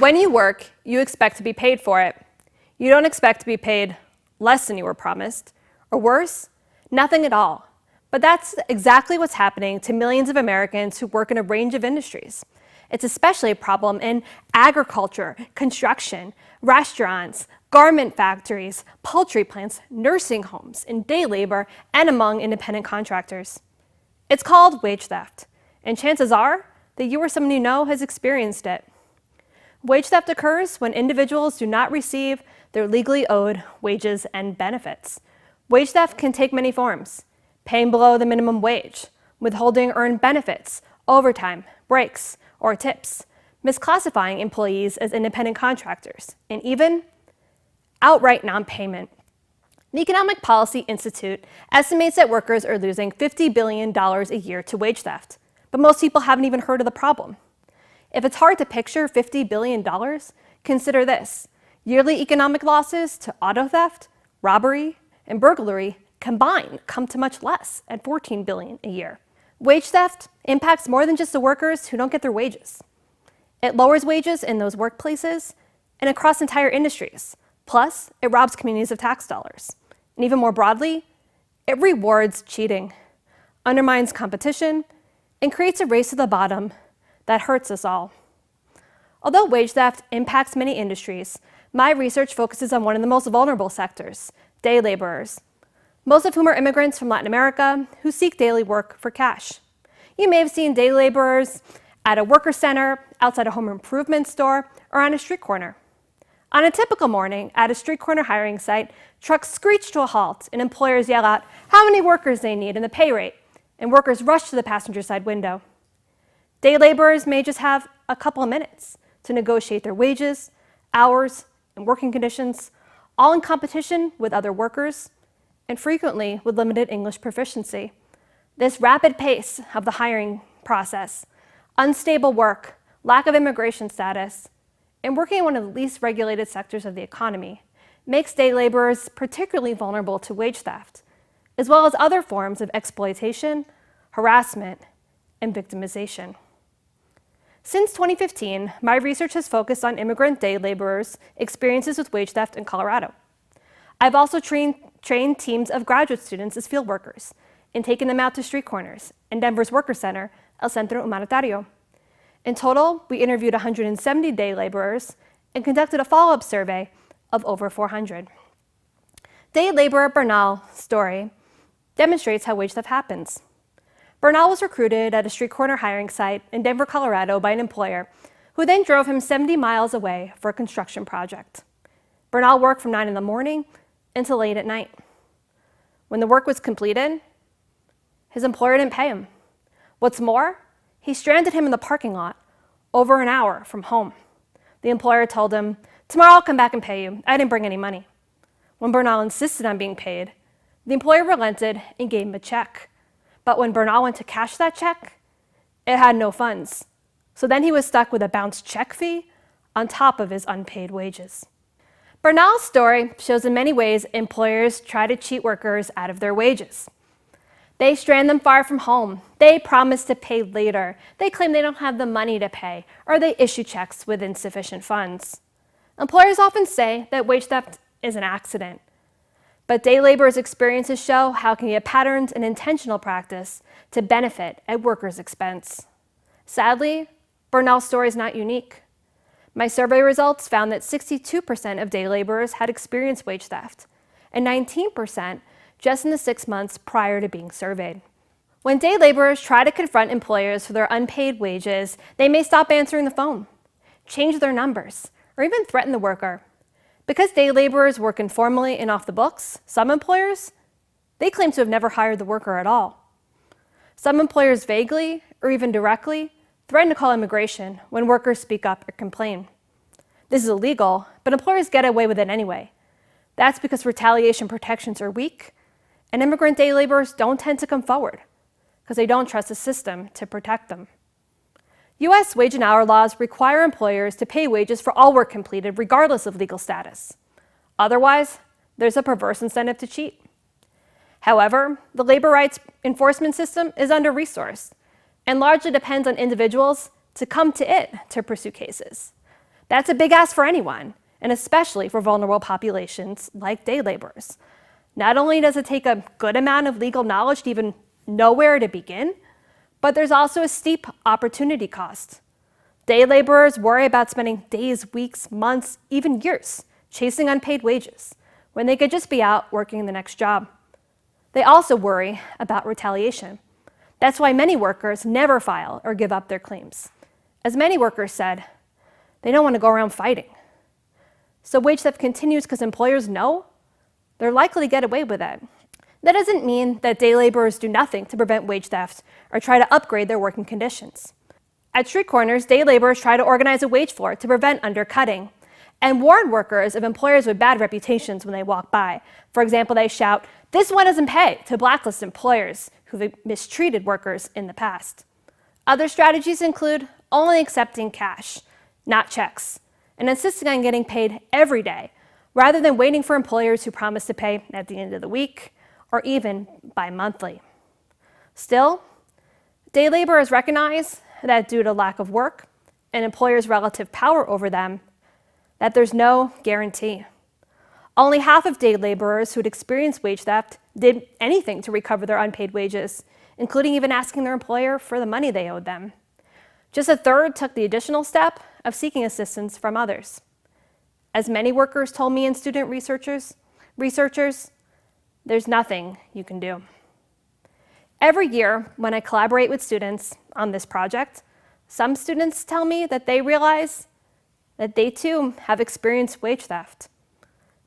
When you work, you expect to be paid for it. You don't expect to be paid less than you were promised, or worse, nothing at all. But that's exactly what's happening to millions of Americans who work in a range of industries. It's especially a problem in agriculture, construction, restaurants, garment factories, poultry plants, nursing homes, in day labor, and among independent contractors. It's called wage theft, and chances are that you or someone you know has experienced it. Wage theft occurs when individuals do not receive their legally owed wages and benefits. Wage theft can take many forms: paying below the minimum wage, withholding earned benefits, overtime, breaks, or tips, misclassifying employees as independent contractors, and even outright non-payment. The Economic Policy Institute estimates that workers are losing $50 billion a year to wage theft, but most people haven't even heard of the problem. If it's hard to picture $50 billion, consider this: yearly economic losses to auto theft, robbery, and burglary combined come to much less, at $14 billion a year. Wage theft impacts more than just the workers who don't get their wages. It lowers wages in those workplaces and across entire industries. Plus, it robs communities of tax dollars. And even more broadly, it rewards cheating, undermines competition, and creates a race to the bottom that hurts us all. Although wage theft impacts many industries, my research focuses on one of the most vulnerable sectors: day laborers, most of whom are immigrants from Latin America who seek daily work for cash. You may have seen day laborers at a worker center, outside a home improvement store, or on a street corner. On a typical morning at a street corner hiring site, trucks screech to a halt and employers yell out how many workers they need and the pay rate, and workers rush to the passenger side window. Day laborers may just have a couple of minutes to negotiate their wages, hours, and working conditions, all in competition with other workers, and frequently with limited English proficiency. This rapid pace of the hiring process, unstable work, lack of immigration status, and working in one of the least regulated sectors of the economy makes day laborers particularly vulnerable to wage theft, as well as other forms of exploitation, harassment, and victimization. Since 2015, my research has focused on immigrant day laborers' experiences with wage theft in Colorado. I've also trained teams of graduate students as field workers and taken them out to street corners in Denver's worker center, El Centro Humanitario. In total, we interviewed 170 day laborers and conducted a follow-up survey of over 400. Day laborer Bernal's story demonstrates how wage theft happens. Bernal was recruited at a street corner hiring site in Denver, Colorado by an employer who then drove him 70 miles away for a construction project. Bernal worked from 9 in the morning until late at night. When the work was completed, his employer didn't pay him. What's more, he stranded him in the parking lot over an hour from home. The employer told him, "Tomorrow I'll come back and pay you. I didn't bring any money." When Bernal insisted on being paid, the employer relented and gave him a check. But when Bernal went to cash that check, it had no funds. So then he was stuck with a bounced check fee on top of his unpaid wages. Bernal's story shows in many ways employers try to cheat workers out of their wages. They strand them far from home. They promise to pay later. They claim they don't have the money to pay, or they issue checks with insufficient funds. Employers often say that wage theft is an accident. But day laborers' experiences show how it can be a patterned and intentional practice to benefit at workers' expense. Sadly, Bernal's story is not unique. My survey results found that 62% of day laborers had experienced wage theft, and 19% just in the 6 months prior to being surveyed. When day laborers try to confront employers for their unpaid wages, they may stop answering the phone, change their numbers, or even threaten the worker. Because day laborers work informally and off the books, some employers, they claim to have never hired the worker at all. Some employers vaguely, or even directly, threaten to call immigration when workers speak up or complain. This is illegal, but employers get away with it anyway. That's because retaliation protections are weak, and immigrant day laborers don't tend to come forward because they don't trust the system to protect them. U.S. wage and hour laws require employers to pay wages for all work completed regardless of legal status. Otherwise, there's a perverse incentive to cheat. However, the labor rights enforcement system is under-resourced and largely depends on individuals to come to it to pursue cases. That's a big ask for anyone, and especially for vulnerable populations like day laborers. Not only does it take a good amount of legal knowledge to even know where to begin, but there's also a steep opportunity cost. Day laborers worry about spending days, weeks, months, even years chasing unpaid wages when they could just be out working the next job. They also worry about retaliation. That's why many workers never file or give up their claims. As many workers said, they don't want to go around fighting. So wage theft continues because employers know they're likely to get away with it. That doesn't mean that day laborers do nothing to prevent wage theft or try to upgrade their working conditions. At street corners, day laborers try to organize a wage floor to prevent undercutting and warn workers of employers with bad reputations when they walk by. For example, they shout, "This one doesn't pay," to blacklist employers who've mistreated workers in the past. Other strategies include only accepting cash, not checks, and insisting on getting paid every day, rather than waiting for employers who promise to pay at the end of the week or even bi-monthly. Still, day laborers recognize that due to lack of work and employers' relative power over them, that there's no guarantee. Only half of day laborers who'd experienced wage theft did anything to recover their unpaid wages, including even asking their employer for the money they owed them. Just a third took the additional step of seeking assistance from others. As many workers told me and student researchers, there's nothing you can do. Every year, when I collaborate with students on this project, some students tell me that they realize that they too have experienced wage theft.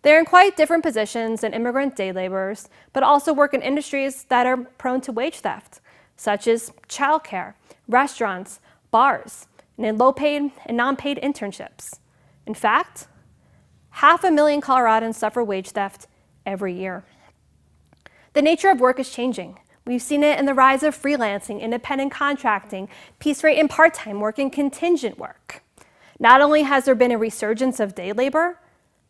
They're in quite different positions than immigrant day laborers, but also work in industries that are prone to wage theft, such as childcare, restaurants, bars, and in low-paid and non-paid internships. In fact, 500,000 Coloradans suffer wage theft every year. The nature of work is changing. We've seen it in the rise of freelancing, independent contracting, piece rate and part-time work, and contingent work. Not only has there been a resurgence of day labor,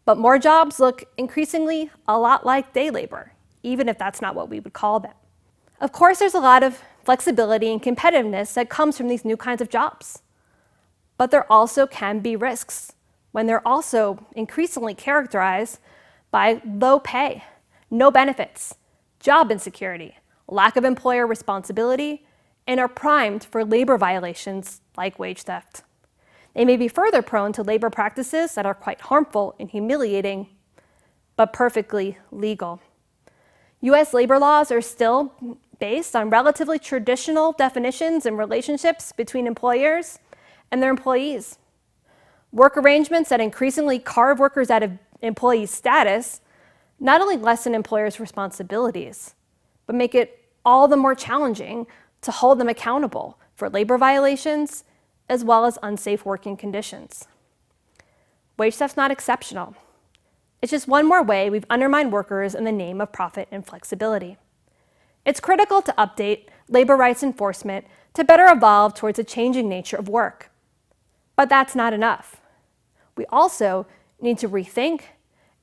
but more jobs look increasingly a lot like day labor, even if that's not what we would call them. Of course, there's a lot of flexibility and competitiveness that comes from these new kinds of jobs. But there also can be risks when they're also increasingly characterized by low pay, no benefits, job insecurity, lack of employer responsibility, and are primed for labor violations like wage theft. They may be further prone to labor practices that are quite harmful and humiliating, but perfectly legal. U.S. labor laws are still based on relatively traditional definitions and relationships between employers and their employees. Work arrangements that increasingly carve workers out of employee status not only lessen employers' responsibilities, but make it all the more challenging to hold them accountable for labor violations as well as unsafe working conditions. Wage theft's not exceptional. It's just one more way we've undermined workers in the name of profit and flexibility. It's critical to update labor rights enforcement to better evolve towards a changing nature of work. But that's not enough. We also need to rethink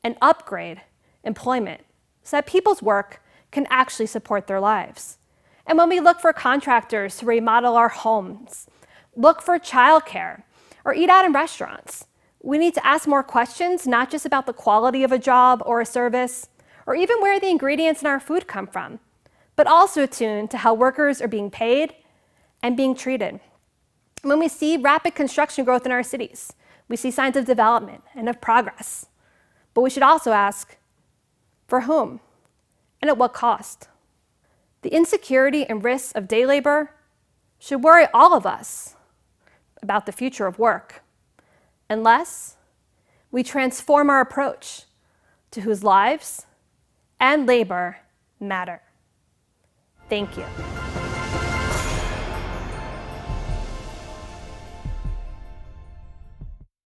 and upgrade employment so that people's work can actually support their lives. And when we look for contractors to remodel our homes, look for childcare, or eat out in restaurants, we need to ask more questions, not just about the quality of a job or a service, or even where the ingredients in our food come from, but also attuned to how workers are being paid and being treated. When we see rapid construction growth in our cities, we see signs of development and of progress. But we should also ask, for whom and at what cost? The insecurity and risks of day labor should worry all of us about the future of work, unless we transform our approach to whose lives and labor matter. Thank you.